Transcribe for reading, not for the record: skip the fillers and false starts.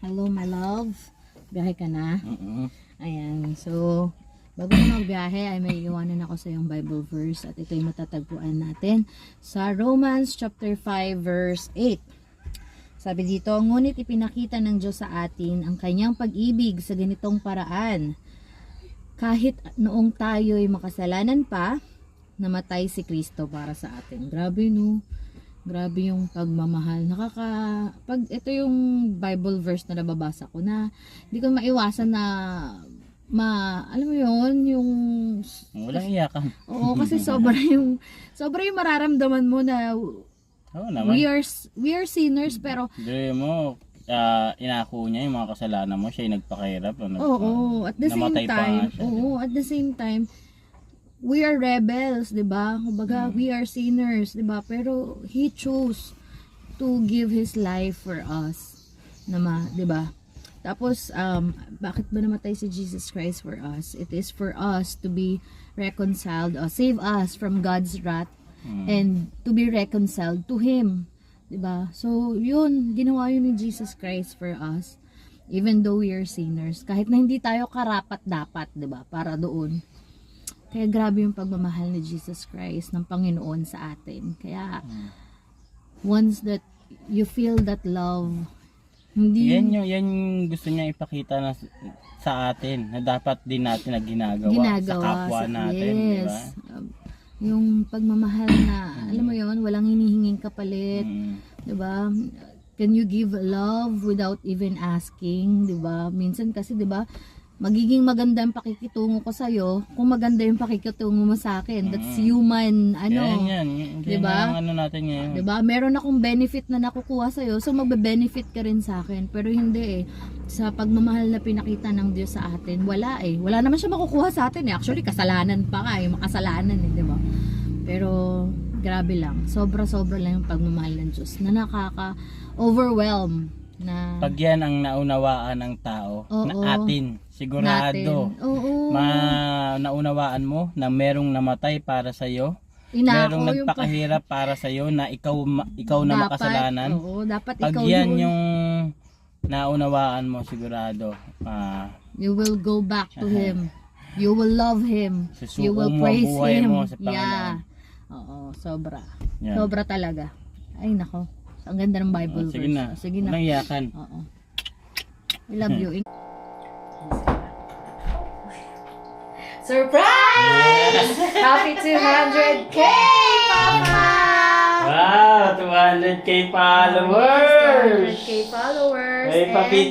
Hello, my love. Biyahe ka na? Ayan. So, bago na magbiyahe, ay may iwanan ako sa yung Bible verse at ito'y matatagpuan natin sa Romans chapter 5 verse 8. Sabi dito, ngunit ipinakita ng Diyos sa atin ang kanyang pag-ibig sa ganitong paraan. Kahit noong tayo'y makasalanan pa, namatay si Kristo para sa atin. Grabe, no? Grabe yung pagmamahal. Pag ito yung Bible verse na nababasa ko na hindi ko maiwasan na alam mo yun, yung walang iyakan. Oo, kasi sobra yung mararamdaman mo na naman. we are sinners, pero Dili mo, inako niya yung mga kasalanan mo, siya yung nagpakahirap. at the same time, we are rebels, 'di ba? Kumbaga, we are sinners, 'di ba? Pero he chose to give his life for us. 'Di ba? Tapos bakit ba namatay si Jesus Christ for us? It is for us to be reconciled, save us from God's wrath and to be reconciled to him, 'di ba? So, yun, ginawa yun ni Jesus Christ for us. Even though we are sinners, kahit na hindi tayo karapat-dapat, 'di ba? Para doon. Kaya grabe yung pagmamahal ni Jesus Christ ng Panginoon sa atin. Kaya once that you feel that love, hindi yan yung gusto niya ipakita na sa atin na dapat din natin na ginagawa sa kapwa natin, di ba? Yung pagmamahal na alam mo yon, walang hinihinging kapalit, di ba? Can you give love without even asking, di ba? Minsan kasi, di ba, magiging maganda ang pakikitungo ko sa'yo kung maganda yung pakikitungo mo sa akin. That's human, Yan, diba? Ang natin ngayon. Diba? Meron akong benefit na nakukuha sa'yo, so magbe-benefit ka rin sa akin. Pero hindi sa pagmamahal na pinakita ng Diyos sa atin, wala Wala naman siya makukuha sa atin Actually, kasalanan pa nga makasalanan diba? Pero, grabe lang. Sobra-sobra lang yung pagmamahal ng Diyos na nakaka-overwhelm. Pag yan ang naunawaan ng tao na atin, sigurado naunawaan mo na merong namatay para sa iyo, merong nagpakahirap para sa iyo na ikaw na makasalanan. Dapat pag ikaw yan yung naunawaan mo, sigurado you will go back to him. You will love him. You will praise him. Mo sa Panginoon. Sobra. Yan. Sobra talaga. Ay nako. Ang ganda ng Bible verse. Sige na. Walang iyakan. I love you. Surprise! Happy 200K, Papa! Wow! 200K followers! 200K followers. Ay, papi